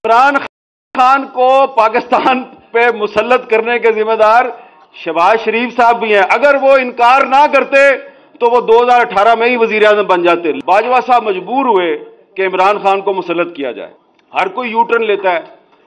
इमरान खान को पाकिस्तान पे मुसल्लत करने के जिम्मेदार शहबाज शरीफ साहब भी हैं। अगर वो इनकार ना करते तो वो 2018 में ही वजीर आजम बन जाते। बाजवा साहब मजबूर हुए कि इमरान खान को मुसल्लत किया जाए। हर कोई यू टर्न लेता है।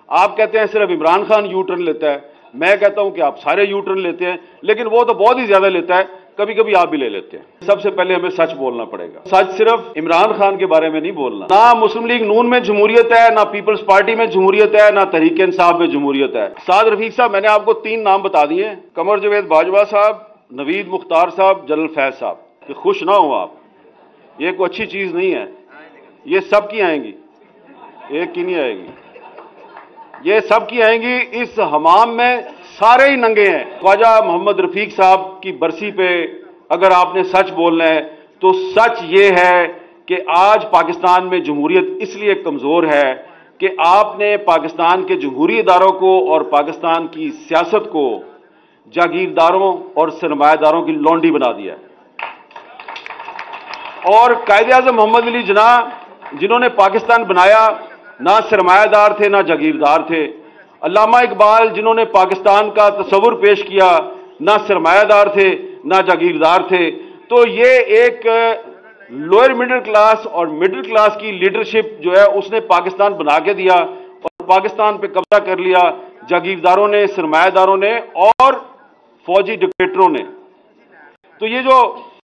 आप कहते हैं सिर्फ इमरान खान यू टर्न लेता है, मैं कहता हूं कि आप सारे यू टर्न लेते हैं, लेकिन वो तो बहुत ही ज्यादा लेता है, कभी कभी आप भी ले लेते हैं। सबसे पहले हमें सच बोलना पड़ेगा। सच सिर्फ इमरान खान के बारे में नहीं बोलना। ना मुस्लिम लीग नून में जमहूरियत है, ना पीपल्स पार्टी में जमहूरियत है, ना तहरीक इंसाफ में जमहूरियत है। साद रफीक साहब, मैंने आपको 3 नाम बता दिए, कमर जावेद बाजवा साहब, नवीद मुख्तार साहब, जनरल फैज साहब। कि खुश ना हो आप, ये कोई अच्छी चीज नहीं है। ये सब की आएंगी, एक की नहीं आएगी, ये सब की आएंगी। इस हमाम में सारे ही नंगे हैं। ख्वाजा मोहम्मद रफीक साहब की बरसी पे अगर आपने सच बोलना है तो सच ये है कि आज पाकिस्तान में जमहूरियत इसलिए कमजोर है कि आपने पाकिस्तान के जमहूरी इदारों को और पाकिस्तान की सियासत को जागीरदारों और सरमायादारों की लौंडी बना दिया है। और कायदे आज़म मोहम्मद अली जिन्ना, जिन्होंने पाकिस्तान बनाया, ना सरमायादार थे ना जागीरदार थे। अल्लामा इकबाल, जिन्होंने पाकिस्तान का तस्वुर पेश किया, ना सरमायादार थे ना जागीरदार थे। तो ये एक लोअर मिडिल क्लास और मिडिल क्लास की लीडरशिप जो है उसने पाकिस्तान बना के दिया और पाकिस्तान पे कब्जा कर लिया जागीरदारों ने, सरमायादारों ने और फौजी डिक्टेटरों ने। तो ये जो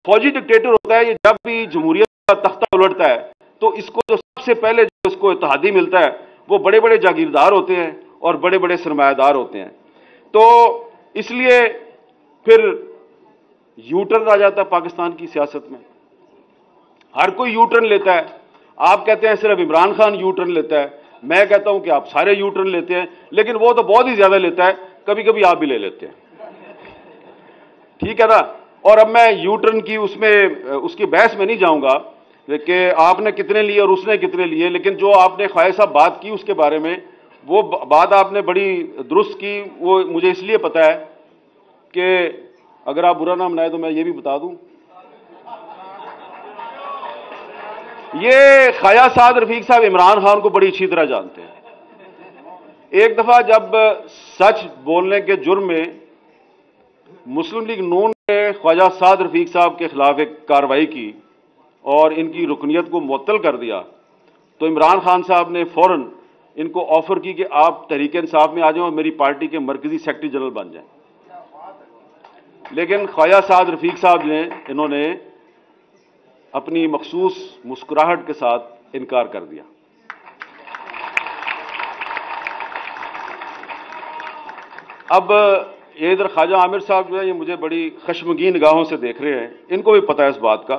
फौजी डिक्टेटर होता है, ये जब भी जमहूरियत का तख्ता उलटता है तो इसको जो सबसे पहले जो इसको इत्तेहादी मिलता है वो बड़े बड़े जागीरदार होते हैं और बड़े बड़े सरमायादार होते हैं। तो इसलिए फिर यू टर्न आ जाता है पाकिस्तान की सियासत में। हर कोई यू टर्न लेता है। आप कहते हैं सिर्फ इमरान खान यू टर्न लेता है, मैं कहता हूं कि आप सारे यू टर्न लेते हैं, लेकिन वो तो बहुत ही ज्यादा लेता है, कभी कभी आप भी ले लेते हैं। ठीक है ना। और अब मैं यू टर्न की उसकी बहस में नहीं जाऊंगा कि आपने कितने लिए और उसने कितने लिए, लेकिन जो आपने ख्वाजा साहब बात की उसके बारे में, वो बात आपने बड़ी दुरुस्त की। वो मुझे इसलिए पता है कि अगर आप बुरा ना मनाए तो मैं ये भी बता दूं, ये ख्वाजा साद रफीक साहब इमरान खान को बड़ी अच्छी तरह जानते हैं। एक दफा जब सच बोलने के जुर्म में मुस्लिम लीग नून ने ख्वाजा साद रफीक साहब के खिलाफ एक कार्रवाई की और इनकी रुकनियत को मुअत्तल कर दिया, तो इमरान खान साहब ने फौरन इनको ऑफर की कि आप तहरीक इंसाफ में आ जाओ और मेरी पार्टी के मरकजी सेक्रेटरी जनरल बन जाएं। लेकिन ख्वाजा साद रफीक साहब ने इन्होंने अपनी मखसूस मुस्कुराहट के साथ इनकार कर दिया। अब ये इधर ख्वाजा आमिर साहब जो है, ये मुझे बड़ी खशमगीन निगाहों से देख रहे हैं, इनको भी पता है इस बात का।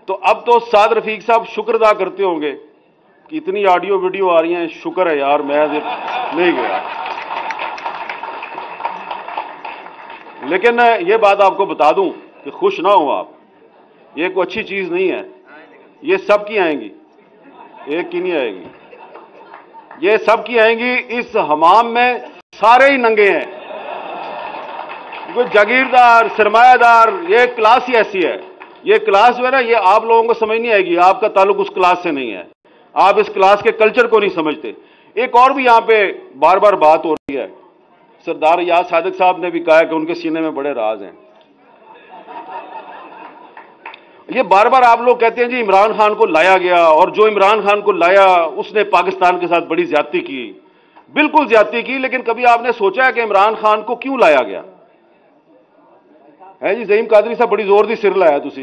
तो अब तो साद रफीक साहब शुक्र अदा करते होंगे कि इतनी ऑडियो वीडियो आ रही हैं, शुक्र है यार मैं नहीं गया। लेकिन ये बात आपको बता दूं कि खुश ना हो आप, ये कोई अच्छी चीज नहीं है। ये सब की आएंगी, एक की नहीं आएगी, ये सब की आएंगी। इस हमाम में सारे ही नंगे हैं। कोई जागीरदार, सरमायादार, ये क्लास ही ऐसी है। ये क्लास जो है ना, ये आप लोगों को समझ नहीं आएगी। आपका ताल्लुक उस क्लास से नहीं है, आप इस क्लास के कल्चर को नहीं समझते। एक और भी यहां पे बार बार बात हो रही है, सरदार याद सादिक साहब ने भी कहा कि उनके सीने में बड़े राज हैं। ये बार बार आप लोग कहते हैं जी इमरान खान को लाया गया और जो इमरान खान को लाया उसने पाकिस्तान के साथ बड़ी ज्यादती की। बिल्कुल ज्यादती की, लेकिन कभी आपने सोचा है कि इमरान खान को क्यों लाया गया है? जी ज़हीम कादरी साहब बड़ी जोर दी सिर लाया तुसी।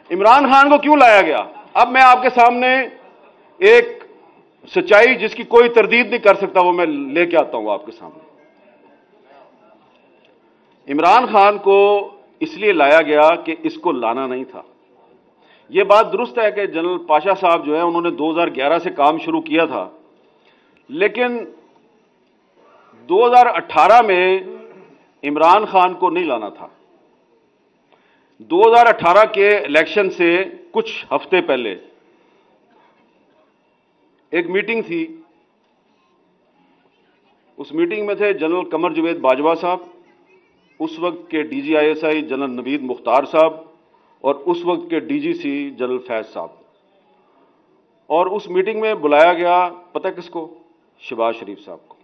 इमरान खान को क्यों लाया गया? अब मैं आपके सामने एक सच्चाई जिसकी कोई तरदीद नहीं कर सकता वो मैं लेके आता हूं आपके सामने। इमरान खान को इसलिए लाया गया कि इसको लाना नहीं था। यह बात दुरुस्त है कि जनरल पाशा साहब जो है उन्होंने 2011 से काम शुरू किया था, लेकिन 2018 में इमरान खान को नहीं लाना था। 2018 के इलेक्शन से कुछ हफ्ते पहले एक मीटिंग थी। उस मीटिंग में थे जनरल कमर जावेद बाजवा साहब, उस वक्त के DGISI जनरल नवीद मुख्तार साहब और उस वक्त के DGC जनरल फैज साहब। और उस मीटिंग में बुलाया गया, पता है किसको? शहबाज शरीफ साहब को।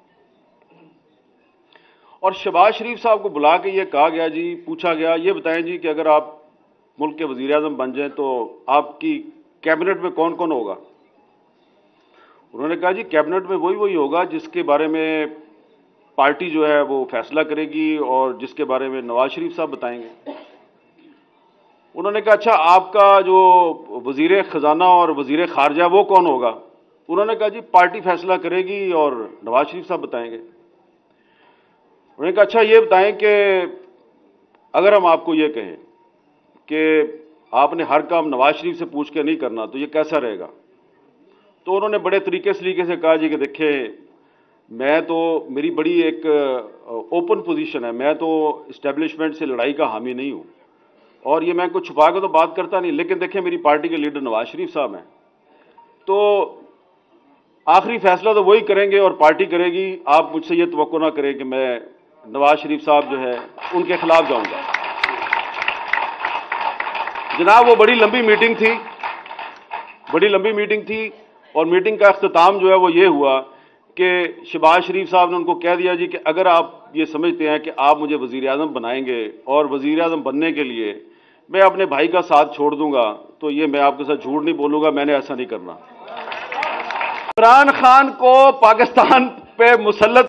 और शहबाज शरीफ साहब को बुला के ये कहा गया जी, पूछा गया, ये बताएं जी कि अगर आप मुल्क के वजीर आज़म बन जाएं तो आपकी कैबिनेट में कौन कौन होगा? उन्होंने कहा जी कैबिनेट में वही होगा जिसके बारे में पार्टी जो है वो फैसला करेगी और जिसके बारे में नवाज शरीफ साहब बताएंगे। उन्होंने कहा अच्छा आपका जो वजीर खजाना और वजीर खारजा वो कौन होगा? उन्होंने कहा जी पार्टी फैसला करेगी और नवाज शरीफ साहब बताएंगे। उन्होंने कहा अच्छा ये बताएं कि अगर हम आपको ये कहें कि आपने हर काम नवाज शरीफ से पूछ के नहीं करना तो ये कैसा रहेगा? तो उन्होंने बड़े तरीके से कहा जी कि देखिए मैं तो, मेरी बड़ी एक ओपन पोजीशन है, मैं तो इस्टेब्लिशमेंट से लड़ाई का हामी नहीं हूं और ये मैं कुछ छुपा के तो बात करता नहीं, लेकिन देखिए मेरी पार्टी के लीडर नवाज शरीफ साहब हैं, तो आखिरी फैसला तो वही करेंगे और पार्टी करेगी। आप मुझसे ये तवक्को ना करें कि मैं नवाज शरीफ साहब जो है उनके खिलाफ जाऊंगा। जनाब वो बड़ी लंबी मीटिंग थी और मीटिंग का अख्ताम जो है वो ये हुआ कि शहबाज शरीफ साहब ने उनको कह दिया जी कि अगर आप ये समझते हैं कि आप मुझे वजीर आज़म बनाएंगे और वजीर आज़म बनने के लिए मैं अपने भाई का साथ छोड़ दूंगा, तो ये मैं आपके साथ झूठ नहीं बोलूंगा, मैंने ऐसा नहीं करना। इमरान खान को पाकिस्तान पे मुसल्लत